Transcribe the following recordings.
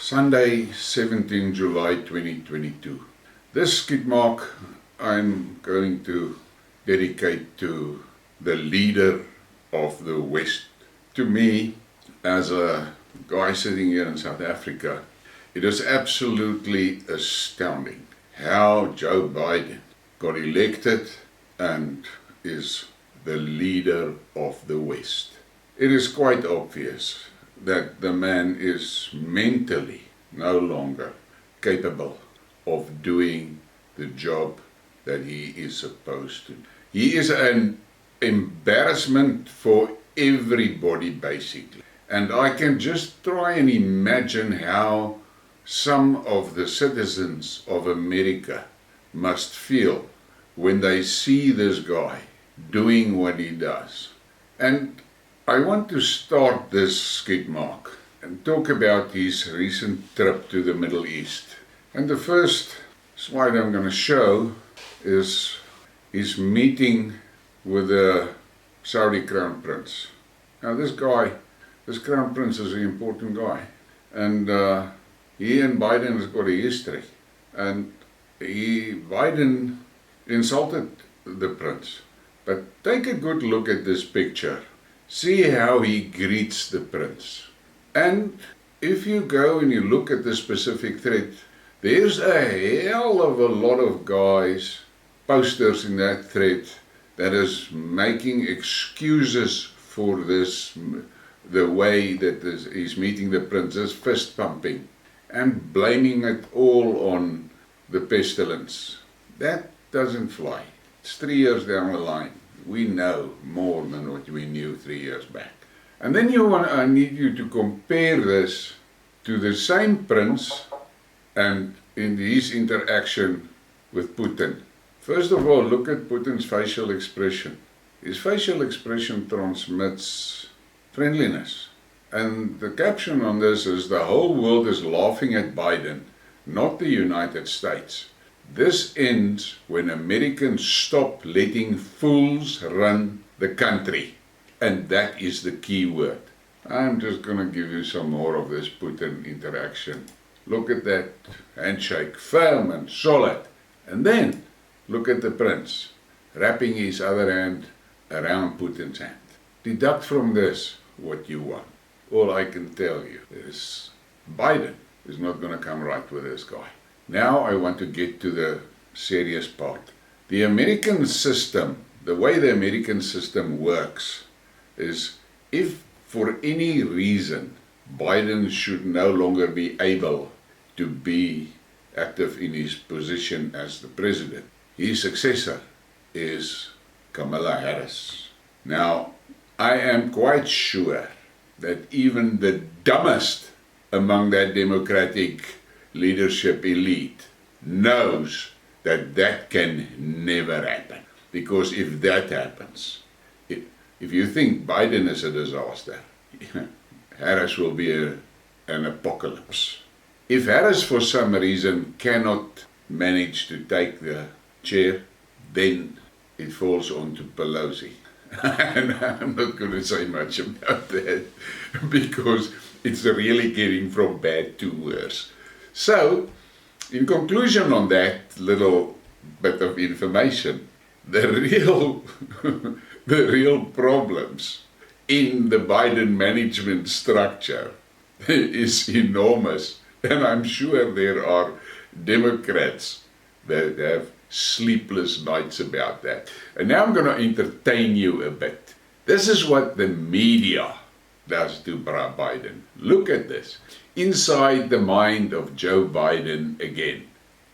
Sunday, 17 July 2022. This skidmark I'm going to dedicate to the leader of the West. To me, as a guy sitting here in South Africa, it is absolutely astounding how Joe Biden got elected and is the leader of the West. It is quite obvious that the man is mentally no longer capable of doing the job that he is supposed to. He is an embarrassment for everybody, basically. And I can just try and imagine how some of the citizens of America must feel when they see this guy doing what he does. And I want to start this skidmark and talk about his recent trip to the Middle East. And the first slide I'm going to show is his meeting with the Saudi Crown Prince. Now this Crown Prince is an important guy. And he and Biden has got a history. And Biden insulted the prince. But take a good look at this picture. See how he greets the prince. And if you go and you look at the specific thread, there's a hell of a lot of guys, posters in that thread, that is making excuses for this, the way that he's meeting the prince, is fist pumping and blaming it all on the pestilence. That doesn't fly. It's 3 years down the line. We know more than what we knew 3 years back. And then I need you to compare this to the same prince and in his interaction with Putin. First of all, look at Putin's facial expression. His facial expression transmits friendliness. And the caption on this is, "The whole world is laughing at Biden, not the United States. This ends when Americans stop letting fools run the country." And that is the key word. I'm just going to give you some more of this Putin interaction. Look at that handshake, firm and solid. And then look at the prince, wrapping his other hand around Putin's hand. Deduct from this what you want. All I can tell you is Biden is not going to come right with this guy. Now I want to get to the serious part. The American system, the way the American system works, is if for any reason Biden should no longer be able to be active in his position as the president, his successor is Kamala Harris. Now, I am quite sure that even the dumbest among that Democratic leadership elite knows that that can never happen. Because if that happens, if you think Biden is a disaster, Harris will be an apocalypse. If Harris for some reason cannot manage to take the chair, then it falls on to Pelosi. And I'm not going to say much about that because it's really getting from bad to worse. So, in conclusion on that little bit of information, the real problems in the Biden management structure is enormous. And I'm sure there are Democrats that have sleepless nights about that. And now I'm going to entertain you a bit. This is what the media does to Biden. Look at this. Inside the mind of Joe Biden again.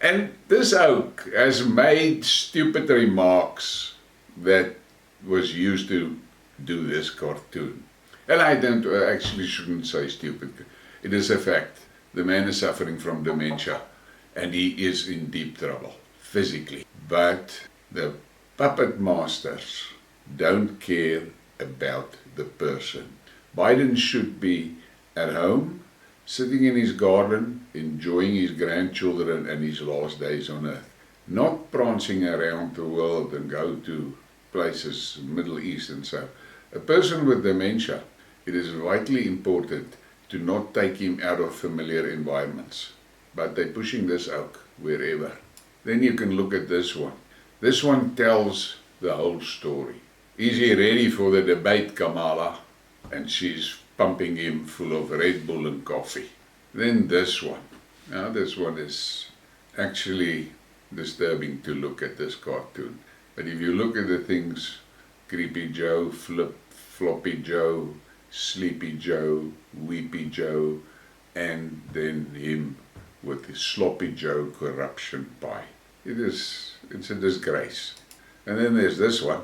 And this oak has made stupid remarks that was used to do this cartoon. And I actually shouldn't say stupid. It is a fact. The man is suffering from dementia and he is in deep trouble, physically. But the puppet masters don't care about the person. Biden should be at home, sitting in his garden, enjoying his grandchildren and his last days on earth. Not prancing around the world and go to places, Middle East and so. A person with dementia, it is vitally important to not take him out of familiar environments. But they're pushing this out wherever. Then you can look at this one. This one tells the whole story. Is he ready for the debate, Kamala? And she's pumping him full of Red Bull and coffee. Then this one. Now this one is actually disturbing to look at, this cartoon. But if you look at the things, Creepy Joe, Floppy Joe, Sleepy Joe, Weepy Joe, and then him with his Sloppy Joe corruption pie. It's a disgrace. And then there's this one.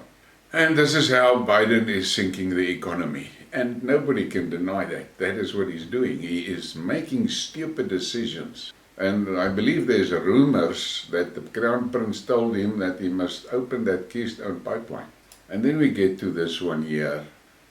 And this is how Biden is sinking the economy. And nobody can deny that. That is what he's doing. He is making stupid decisions. And I believe there's rumors that the Crown Prince told him that he must open that Keystone pipeline. And then we get to this one here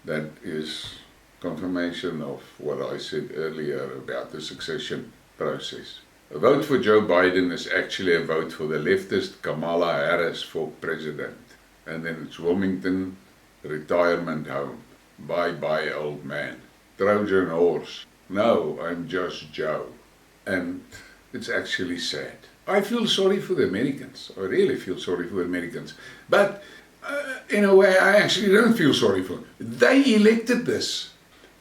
that is confirmation of what I said earlier about the succession process. A vote for Joe Biden is actually a vote for the leftist Kamala Harris for president. And then it's Wilmington retirement home. Bye-bye, old man. Trojan horse. No, I'm just Joe. And it's actually sad. I feel sorry for the Americans. I really feel sorry for the Americans. But in a way, I actually don't feel sorry for them. They elected this.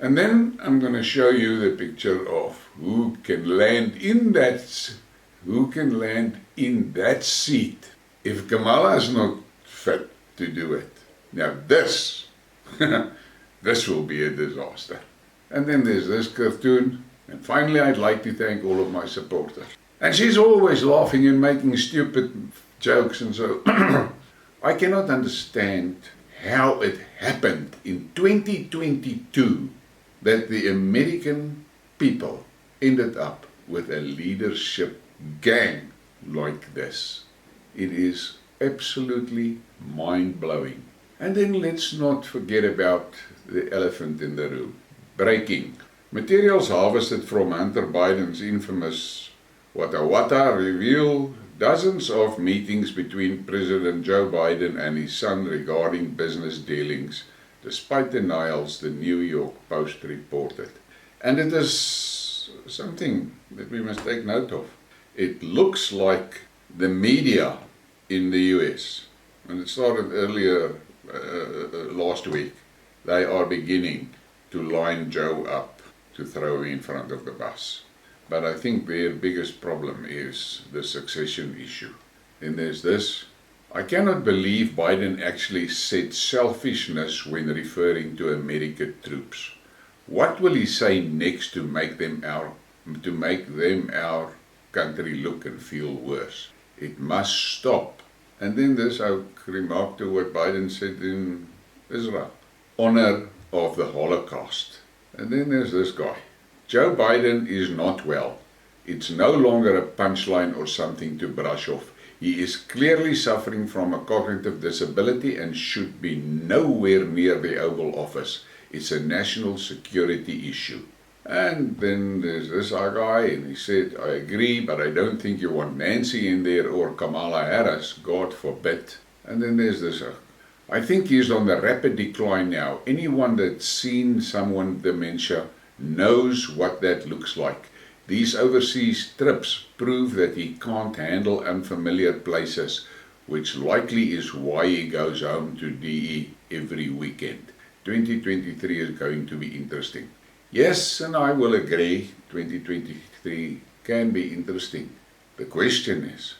And then I'm going to show you the picture of who can land in that seat if Kamala is not fit to do it. Now this, this will be a disaster. And then there's this cartoon. And finally, I'd like to thank all of my supporters. And she's always laughing and making stupid jokes and so. I cannot understand how it happened in 2022 that the American people ended up with a leadership gang like this. It is absolutely mind-blowing. And then let's not forget about the elephant in the room. Breaking. Materials harvested from Hunter Biden's infamous Wata Wata reveal dozens of meetings between President Joe Biden and his son regarding business dealings, despite denials, the New York Post reported. And it is something that we must take note of. It looks like the media in the US, and it started earlier last week, they are beginning to line Joe up to throw him in front of the bus. But I think their biggest problem is the succession issue. Then there's this. I cannot believe Biden actually said selfishness when referring to American troops. What will he say next to make them our country look and feel worse? It must stop. And then this remark to what Biden said in Israel. Honor of the Holocaust. And then there's this guy. Joe Biden is not well. It's no longer a punchline or something to brush off. He is clearly suffering from a cognitive disability and should be nowhere near the Oval Office. It's a national security issue. And then there's this guy, and he said, I agree, but I don't think you want Nancy in there or Kamala Harris, God forbid. And then there's this, I think he's on the rapid decline now. Anyone that's seen someone with dementia knows what that looks like. These overseas trips prove that he can't handle unfamiliar places, which likely is why he goes home to DE every weekend. 2023 is going to be interesting. Yes, and I will agree, 2023 can be interesting. The question is,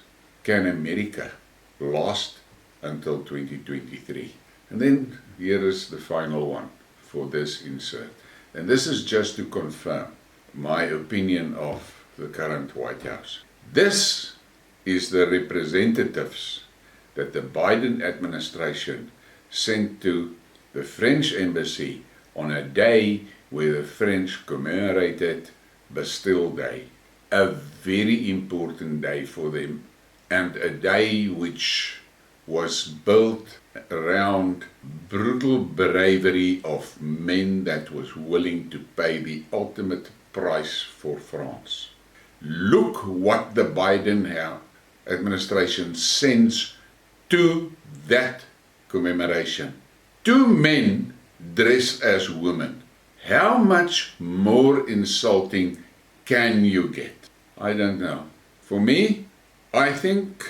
can America last until 2023? And then here is the final one for this insert. And this is just to confirm my opinion of the current White House. This is the representatives that the Biden administration sent to the French embassy on a day where the French commemorated Bastille Day. A very important day for them, and a day which was built around brutal bravery of men that was willing to pay the ultimate price for France. Look what the Biden administration sends to that commemoration. Two men dressed as women How much more insulting can you get? I don't know. For me, I think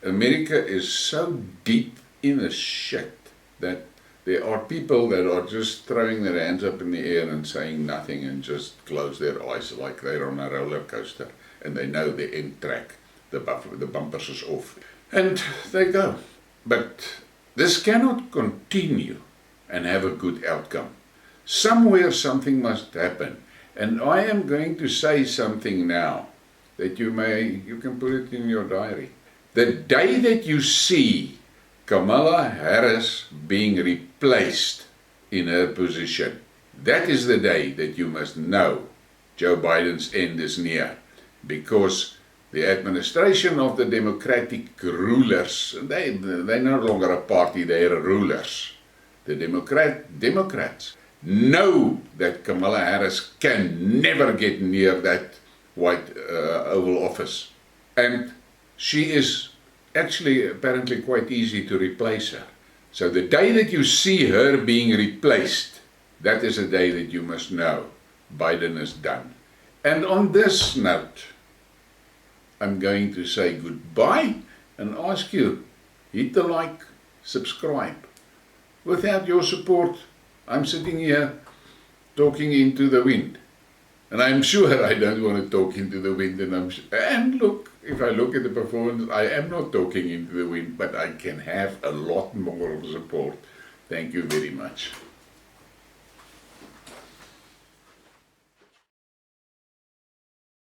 America is so deep in the shit that there are people that are just throwing their hands up in the air and saying nothing and just close their eyes like they're on a roller coaster and they know the end track, the bumpers is off. And they go. But this cannot continue and have a good outcome. Somewhere something must happen. And I am going to say something now that you can put it in your diary. The day that you see Kamala Harris being replaced in her position, that is the day that you must know Joe Biden's end is near. Because the administration of the Democratic rulers, they're no longer a party, they're rulers. The Democrats know that Kamala Harris can never get near that white Oval Office. And she is actually apparently quite easy to replace her. So the day that you see her being replaced, that is the day that you must know Biden is done. And on this note, I'm going to say goodbye and ask you, hit the like, subscribe. Without your support, I'm sitting here talking into the wind. And I'm sure I don't want to talk into the wind. And look, if I look at the performance, I am not talking into the wind, but I can have a lot more support. Thank you very much.